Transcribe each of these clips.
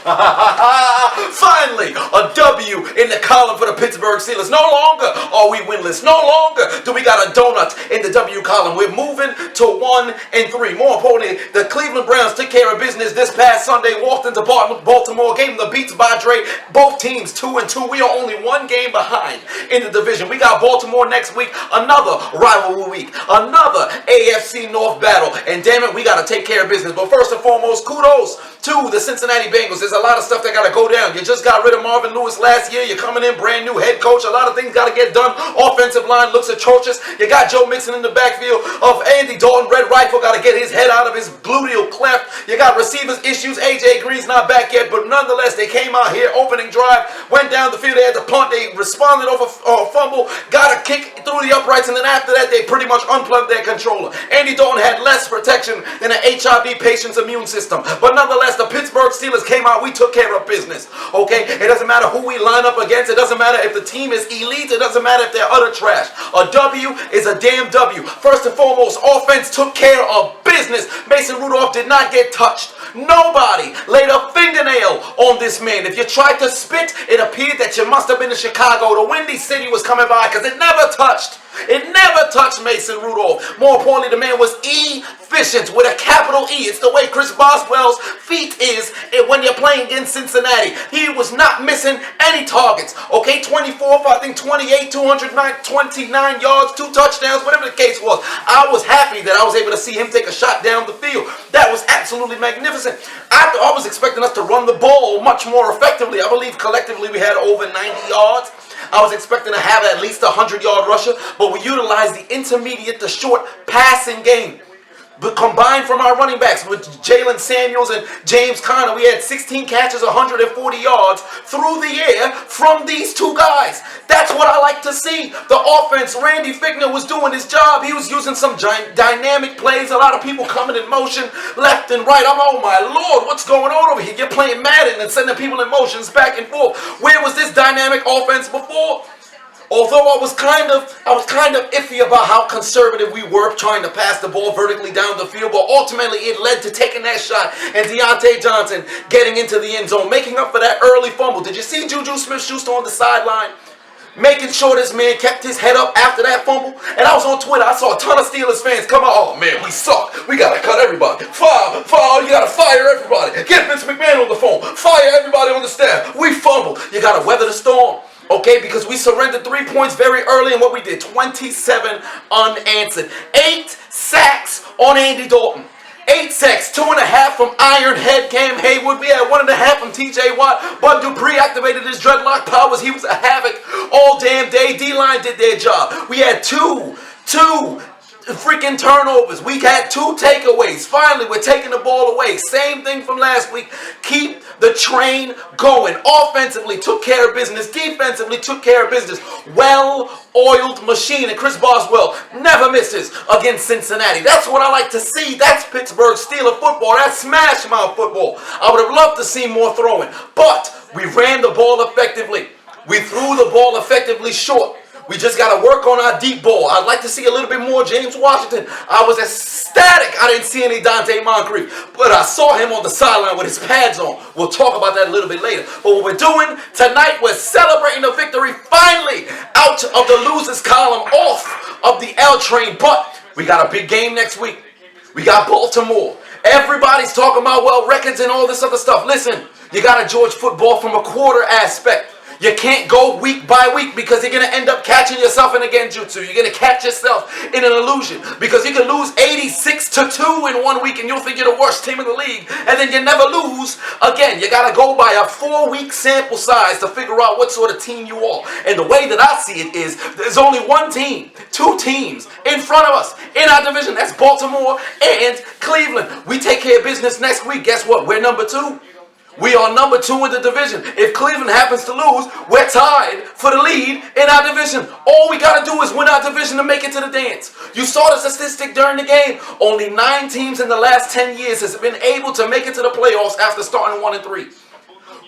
Finally, a W in the column for the Pittsburgh Steelers. No longer are we winless. No longer do we got a donut in the W column. We're moving to 1-3. More importantly, the Cleveland Browns took care of business this past Sunday. Walked into Baltimore, gave them the beats by Dre. Both teams 2-2. We are only one game behind in the division. We got Baltimore next week. Another rivalry week. Another AFC North battle. And damn it, we got to take care of business. But first and foremost, kudos to the Cincinnati Bengals. There's a lot of stuff that got to go down. You just got rid of Marvin Lewis last year. You're coming in brand new head coach. A lot of things got to get done. Offensive line looks atrocious. You got Joe Mixon in the backfield of Andy Dalton. Red Rifle got to get his head out of his gluteal cleft. You got receivers issues. AJ Green's not back yet, but nonetheless, they came out here, opening drive, went down the field. They had to punt. They responded over a fumble, got a kick through the uprights, and then after that, they pretty much unplugged their controller. Andy Dalton had less protection than an HIV patient's immune system. But nonetheless, the Pittsburgh Steelers came out. We took care of business. Okay? It doesn't matter who we line up against. It doesn't matter if the team is elite. It doesn't matter if they're utter trash. A W is a damn W. First and foremost, offense took care of business. Mason Rudolph did not get touched. Nobody laid a fingernail on this man. If you tried to spit, it appeared that you must have been in Chicago. The Windy City was coming by because it never touched. It never touched Mason Rudolph. More importantly, the man was efficient with a capital E. It's the way Chris Boswell's feet is when you're playing against Cincinnati. He was not missing any targets. Okay, 24 for I think 28, 229 yards, 2 touchdowns, whatever the case was. I was happy that I was able to see him take a shot down the field. That was absolutely magnificent. I was expecting us to run the ball much more effectively. I believe collectively we had over 90 yards. I was expecting to have at least a 100-yard rusher, but we utilized the intermediate to short passing game. But combined from our running backs with Jalen Samuels and James Conner, we had 16 catches, 140 yards through the air from these two guys. That's what I like to see. The offense, Randy Fichtner was doing his job. He was using some dynamic plays. A lot of people coming in motion left and right. Oh my Lord, what's going on over here? You're playing Madden and sending people in motions back and forth. Where was this dynamic offense before? Although I was kind of iffy about how conservative we were trying to pass the ball vertically down the field, but ultimately it led to taking that shot and Deontay Johnson getting into the end zone, making up for that early fumble. Did you see Juju Smith-Schuster on the sideline? Making sure this man kept his head up after that fumble. And I was on Twitter. I saw a ton of Steelers fans come out. Oh, man, we suck. We got to cut everybody. Fire. You got to fire everybody. Get Vince McMahon on the phone. Fire everybody on the staff. We fumbled. You got to weather the storm. Okay, because we surrendered 3 points very early in what we did. 27 unanswered. 8 sacks on Andy Dalton. 8 sacks, 2.5 from Iron Head Cam Haywood. We had 1.5 from TJ Watt. Bud Dupree activated his dreadlock powers. He was a havoc all damn day. D-line did their job. We had two freaking turnovers. We had 2 takeaways. Finally, we're taking the ball away. Same thing from last week. Keep the train going. Offensively, took care of business. Defensively, took care of business. Well-oiled machine. And Chris Boswell never misses against Cincinnati. That's what I like to see. That's Pittsburgh Steelers football. That's smash mouth football. I would have loved to see more throwing. But we ran the ball effectively. We threw the ball effectively short. We just got to work on our deep ball. I'd like to see a little bit more James Washington. I was ecstatic. I didn't see any Dante Moncrief, but I saw him on the sideline with his pads on. We'll talk about that a little bit later. But what we're doing tonight, we're celebrating the victory finally out of the losers column, off of the L train. But we got a big game next week. We got Baltimore. Everybody's talking about, well, records and all this other stuff. Listen, you got to judge football from a quarter aspect. You can't go week by week because you're going to end up catching yourself in a genjutsu. You're going to catch yourself in an illusion because you can lose 86-2 in 1 week and you'll think you're the worst team in the league and then you never lose again. You got to go by a 4-week sample size to figure out what sort of team you are. And the way that I see it is there's only one team, 2 teams in front of us in our division. That's Baltimore and Cleveland. We take care of business next week. Guess what? We're number 2. We are number 2 in the division. If Cleveland happens to lose, we're tied for the lead in our division. All we got to do is win our division to make it to the dance. You saw the statistic during the game. Only 9 teams in the last 10 years has been able to make it to the playoffs after starting 1-3.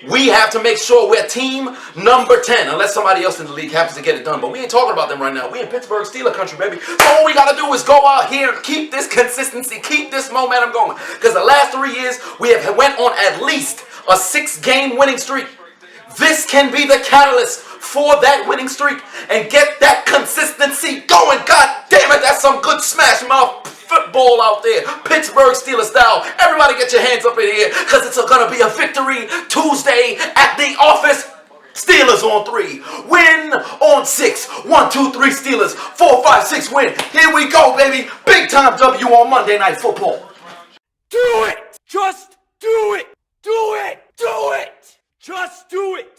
We have to make sure we're team number 10, unless somebody else in the league happens to get it done. But we ain't talking about them right now. We in Pittsburgh Steelers country, baby. So all we got to do is go out here and keep this consistency, keep this momentum going. Because the last 3 years, we have went on at least a 6-game winning streak. This can be the catalyst for that winning streak and get that consistency going. God damn it, that's some good smash mouth football out there. Pittsburgh Steelers style. Everybody get your hands up in here because it's going to be a victory Tuesday at the office. Steelers on 3. Win on 6. 1, 2, 3 Steelers. 4, 5, 6 win. Here we go, baby. Big time W on Monday Night Football. Do it! Just do it! Do it! Do it! Just do it!